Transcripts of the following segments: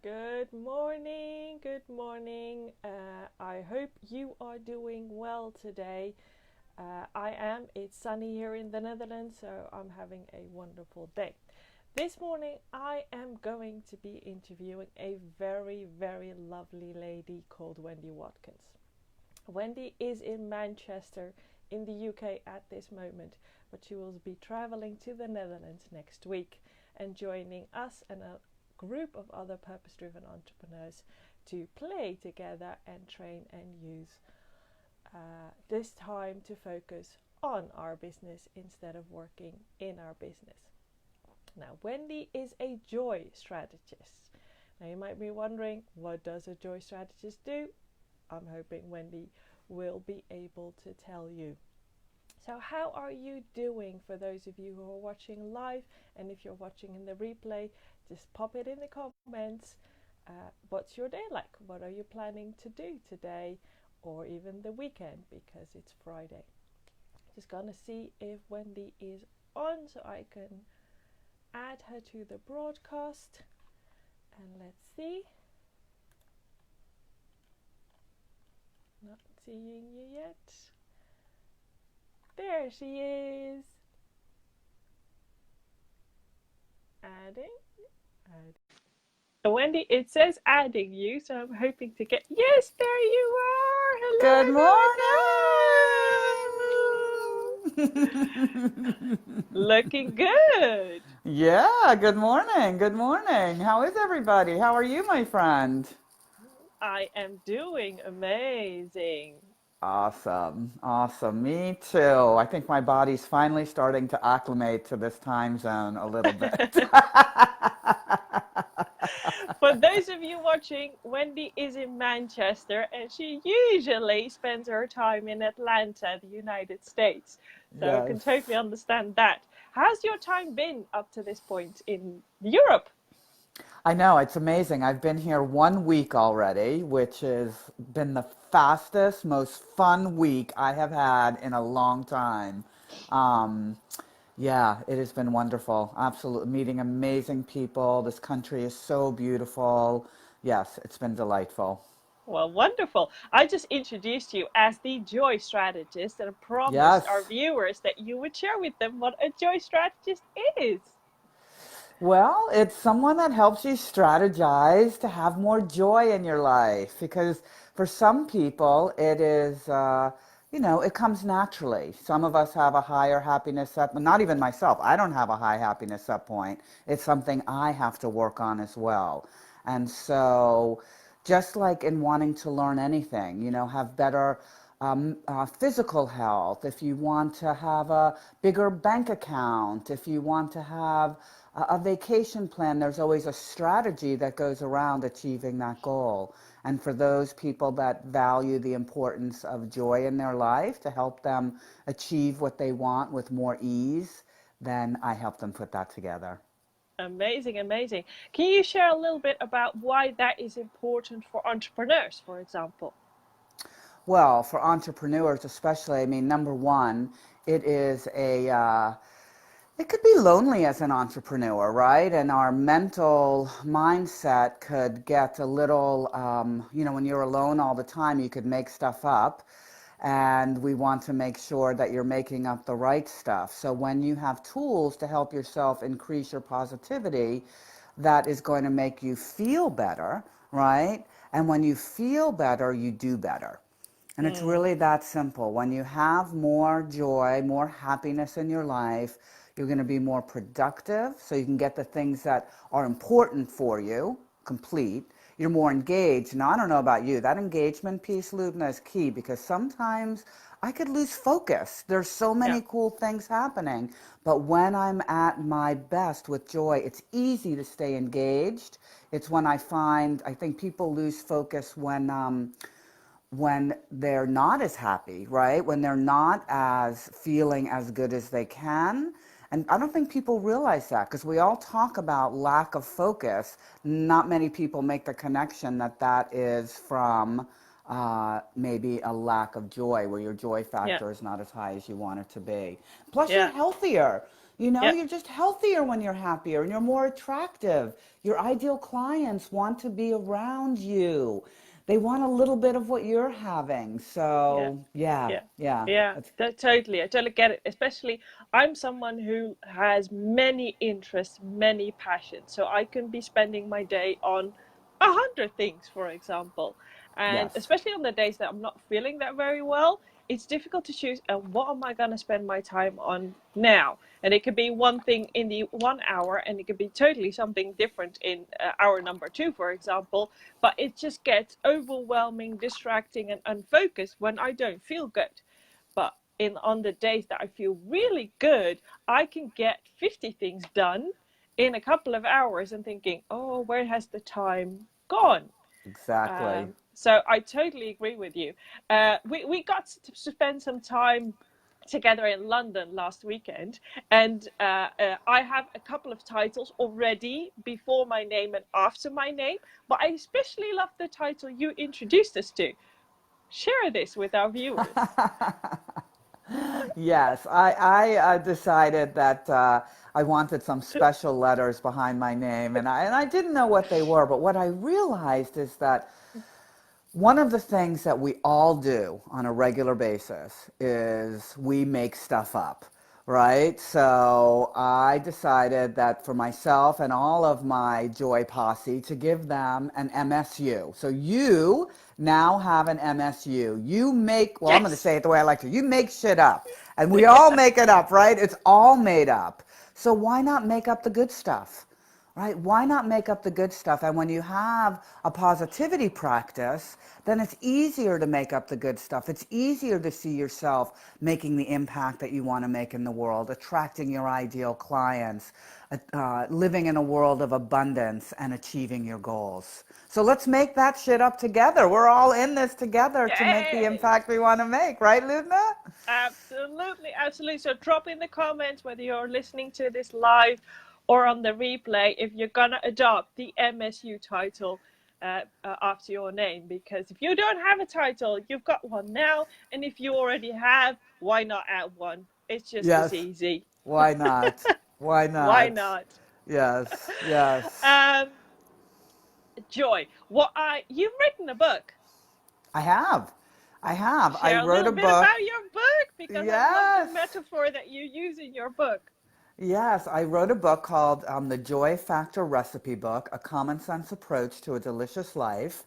Good morning, good morning. I hope you are doing well today. I am. It's sunny here in the Netherlands, so I'm having a wonderful day. This morning, I am going to be interviewing a very, very lovely lady called Wendy Watkins. Wendy is in Manchester in the UK at this moment, but she will be traveling to the Netherlands next week and joining us and a group of other purpose driven entrepreneurs to play together and train and use this time to focus on our business instead of working in our business. Now, Wendy is a joy strategist. Now, you might be wondering, what does a joy strategist do? I'm hoping Wendy will be able to tell you. So how are you doing, for those of you who are watching live? And if you're watching in the replay, just pop it in the comments. What's your day like? What are you planning to do today or even the weekend, because it's Friday? Just gonna see if Wendy is on so I can add her to the broadcast. And let's see. Not seeing you yet. There she is. Adding. Wendy, it says adding you, so I'm hoping to get. Yes, there you are. Hello, Good hello, hello. morning. Looking good. Yeah, good morning. Good morning. How is everybody? How are you, my friend? I am doing amazing. Awesome. Awesome. Me too. I think my body's finally starting to acclimate to this time zone a little bit. For those of you watching, Wendy is in Manchester and she usually spends her time in Atlanta, the United States. So I can Yes. totally understand that. How's your time been up to this point in Europe? I know, it's amazing. I've been here 1 week already, which has been the fastest, most fun week I have had in a long time. Um, yeah, it has been wonderful. Absolutely. Meeting amazing people. This country is so beautiful. Yes, it's been delightful. Well, wonderful. I just introduced you as the Joy Strategist and promised our Yes. viewers that you would share with them what a Joy Strategist is. Well, it's someone that helps you strategize to have more joy in your life because for some people it is, it comes naturally. Some of us have a higher happiness set, but not even myself. I don't have a high happiness set point. It's something I have to work on as well. And so, just like in wanting to learn anything, have better physical health, if you want to have a bigger bank account, if you want to have a vacation plan, there's always a strategy that goes around achieving that goal. And for those people that value the importance of joy in their life to help them achieve what they want with more ease, then I help them put that together. Amazing, amazing. Can you share a little bit about why that is important for entrepreneurs, for example? Well, for entrepreneurs especially, I mean, number one, it is it could be lonely as an entrepreneur, right? And our mental mindset could get a little, when you're alone all the time, you could make stuff up. And we want to make sure that you're making up the right stuff. So when you have tools to help yourself increase your positivity, that is going to make you feel better, right? And when you feel better, you do better. And it's Mm, really that simple. When you have more joy, more happiness in your life, you're going to be more productive so you can get the things that are important for you complete. You're more engaged. Now, I don't know about you. That engagement piece, Lubna, is key because sometimes I could lose focus. There's so yeah, many cool things happening. But when I'm at my best with joy, it's easy to stay engaged. It's when I think people lose focus when they're not as happy, right? When they're not as feeling as good as they can. And I don't think people realize that because we all talk about lack of focus. Not many people make the connection that that is from maybe a lack of joy, where your joy yeah, factor is not as high as you want it to be. Plus, you're yeah. healthier. You know, Yeah. you're just healthier when you're happier and you're more attractive. Your ideal clients want to be around you. They want a little bit of what you're having. Yeah. So, yeah, Yeah. yeah. Yeah. That's Totally. I totally get it. Especially, I'm someone who has many interests, many passions. So I can be spending my day on 100 things, for example. And yes. especially on the days that I'm not feeling that very well, it's difficult to choose. And what am I going to spend my time on now? And it could be one thing in the 1 hour, and it could be totally something different in hour number two, for example. But it just gets overwhelming, distracting, and unfocused when I don't feel good. But in on the days that I feel really good, I can get 50 things done in a couple of hours and thinking, oh, where has the time gone? Exactly. So I totally agree with you. We got to spend some time together in London last weekend, and I have a couple of titles already before my name and after my name, but I especially love the title you introduced us to. Share this with our viewers. Yes, I decided that I wanted some special letters behind my name, and I didn't know what they were, but what I realized is that one of the things that we all do on a regular basis is we make stuff up, right? So I decided that for myself and all of my Joy posse to give them an MSU. So you now have an MSU. You make, well, I'm going to Yes. say it the way I like to. You make shit up. And we all make it up, right? It's all made up. So why not make up the good stuff? Right? Why not make up the good stuff? And when you have a positivity practice, then it's easier to make up the good stuff. It's easier to see yourself making the impact that you want to make in the world, attracting your ideal clients, living in a world of abundance and achieving your goals. So let's make that shit up together. We're all in this together to make the Yay! impact we want to make, right, Lubna? Absolutely, absolutely. So drop in the comments whether you're listening to this live or on the replay if you're gonna adopt the MSU title after your name. Because if you don't have a title, you've got one now, and if you already have, why not add one? It's just as Yes. easy. Why not? Why Why not? not? Yes. Yes. um, Joy, what I you've written a book. I have. I have. I Share a wrote little a bit book. about your book because I love the Yes. metaphor that you use in your book. Yes, I wrote a book called The Joy Factor Recipe Book, A Common Sense Approach to a Delicious Life.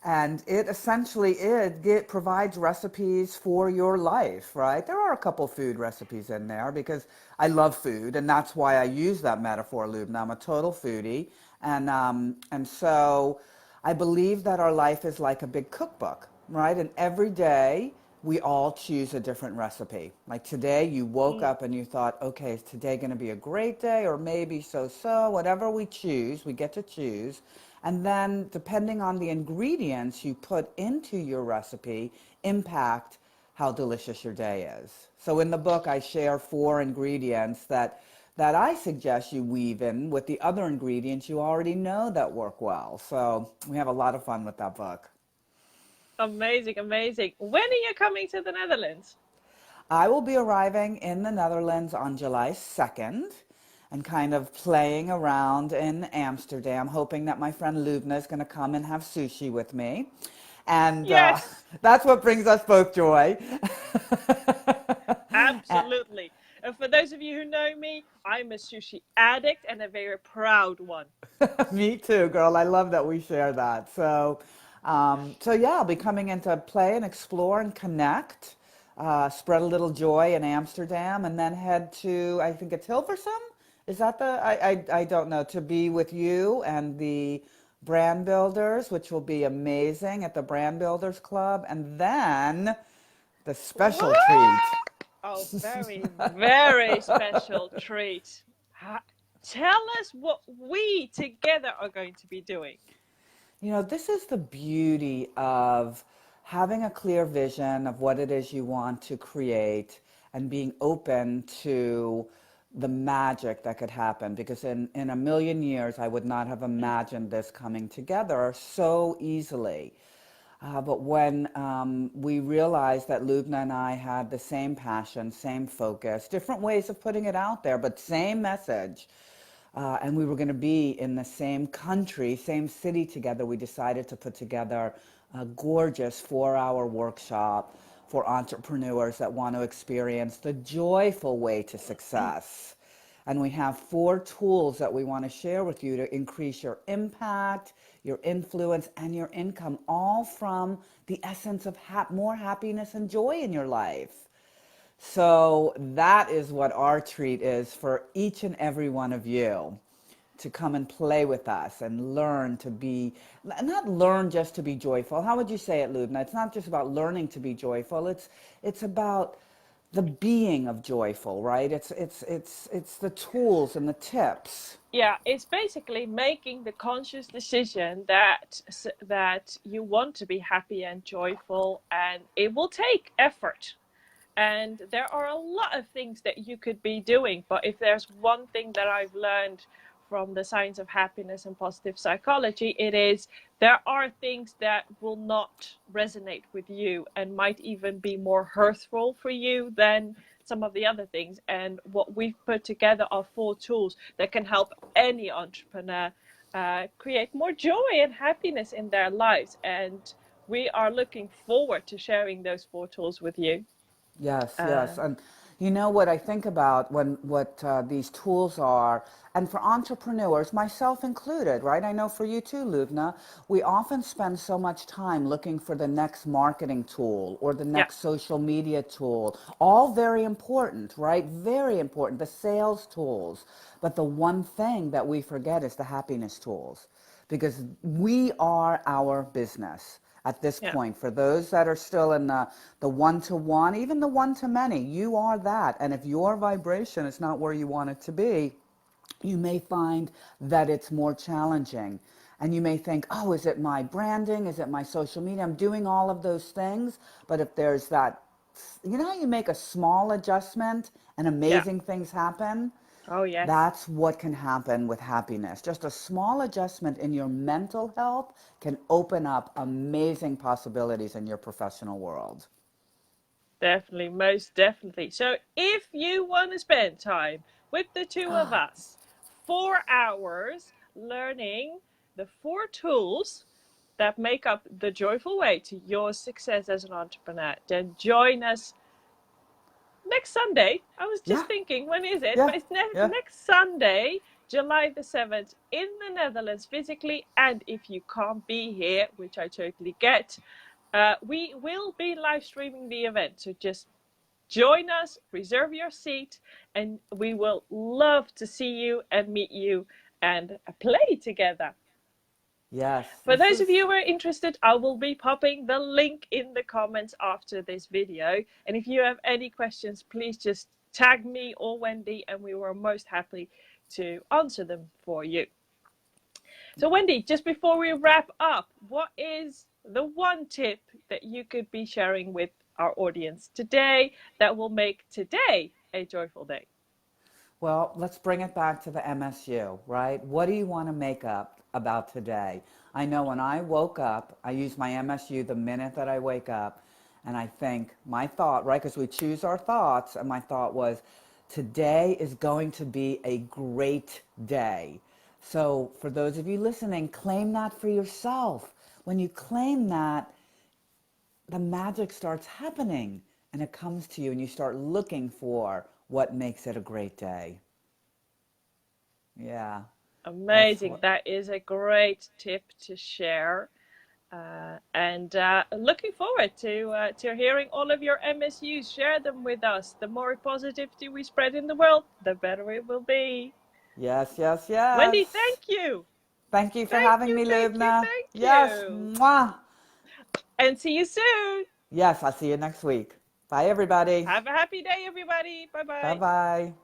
And it essentially it provides recipes for your life, right? There are a couple food recipes in there because I love food, and that's why I use that metaphor, Lubna. I'm a total foodie, and so I believe that our life is like a big cookbook, right? And every day we all choose a different recipe. Like today, you woke Mm. up and you thought, okay, is today going to be a great day or maybe so-so? Whatever we choose, we get to choose. And then, depending on the ingredients you put into your recipe, impact how delicious your day is. So in the book, I share 4 ingredients that I suggest you weave in with the other ingredients you already know that work well. So we have a lot of fun with that book. Amazing, amazing. When are you coming to the Netherlands? I will be arriving in the Netherlands on July 2nd and kind of playing around in Amsterdam, hoping that my friend Lubna is going to come and have sushi with me. And Yes, that's what brings us both joy. absolutely. And for those of you who know me, I'm a sushi addict and a very proud one. Me too, girl. I love that we share that. So yeah, I'll be coming in to play and explore and connect, spread a little joy in Amsterdam, and then head to, I think it's Hilversum. Is that I don't know, to be with you and the brand builders, which will be amazing at the Brand Builders Club, and then the special treat. What? Oh, very, very special treat. Tell us what we together are going to be doing. You know, this is the beauty of having a clear vision of what it is you want to create and being open to the magic that could happen. Because in a million years, I would not have imagined this coming together so easily. But when we realized that Lubna and I had the same passion, same focus, different ways of putting it out there, but same message, and we were going to be in the same country, same city together, we decided to put together a gorgeous 4-hour workshop for entrepreneurs that want to experience the joyful way to success. And we have 4 tools that we want to share with you to increase your impact, your influence, and your income, all from the essence of more happiness and joy in your life. So that is what our treat is for each and every one of you, to come and play with us and learn to be, not learn just to be joyful. How would you say it, Lubna? It's not just about learning to be joyful. It's about the being of joyful, right? It's the tools and the tips. Yeah, it's basically making the conscious decision that you want to be happy and joyful, and it will take effort. And there are a lot of things that you could be doing, but if there's one thing that I've learned from the science of happiness and positive psychology, it is there are things that will not resonate with you and might even be more hurtful for you than some of the other things. And what we've put together are 4 tools that can help any entrepreneur create more joy and happiness in their lives. And we are looking forward to sharing those 4 tools with you. Yes, Uh, yes. And you know what I think about when what these tools are, and for entrepreneurs, myself included, right? I know for you too, Lubna, we often spend so much time looking for the next marketing tool or the yeah, next social media tool. All very important, right? Very important, the sales tools. But the one thing that we forget is the happiness tools, because we are our business at this yeah, point. For those that are still in the one-to-one, even the one-to-many, you are that. And if your vibration is not where you want it to be, you may find that it's more challenging. And you may think, oh, is it my branding? Is it my social media? I'm doing all of those things. But if there's that, you know how you make a small adjustment and yeah. amazing things happen? Oh, yes. That's what can happen with happiness. Just a small adjustment in your mental health can open up amazing possibilities in your professional world. Definitely, most definitely. So, if you want to spend time with the two of us, 4 hours learning the 4 tools that make up the joyful way to your success as an entrepreneur, then join us next Sunday. I was just Yeah, thinking, when is it? yeah, But it's yeah. next Sunday, July the 7th, in the Netherlands physically. And if you can't be here, which I totally get, we will be live streaming the event. So just join us, reserve your seat, and we will love to see you and meet you and play together. Yes, For this those of is, you who are interested, I will be popping the link in the comments after this video. And if you have any questions, please just tag me or Wendy, and we were most happy to answer them for you. So, Wendy, just before we wrap up, what is the one tip that you could be sharing with our audience today that will make today a joyful day? well, let's bring it back to the MSU, right? What do you want to make up about today? I know when I woke up, I use my MSU the minute that I wake up, and I think my thought, right? Because we choose our thoughts, and my thought was, today is going to be a great day. So, for those of you listening, claim that for yourself. When you claim that, the magic starts happening and it comes to you, and you start looking for what makes it a great day. Yeah, that's Amazing. what. That is a great tip to share. And looking forward to hearing all of your MSUs. Share them with us. The more positivity we spread in the world, the better it will be. Yes, yes, Wendy, yes. thank you. Thank you for Thank having you, me, thank you, Lubna. thank Yes, you. mwah. And see you soon. Yes, I'll see you next week. Bye, everybody. Have a happy day, everybody. Bye Bye bye. bye.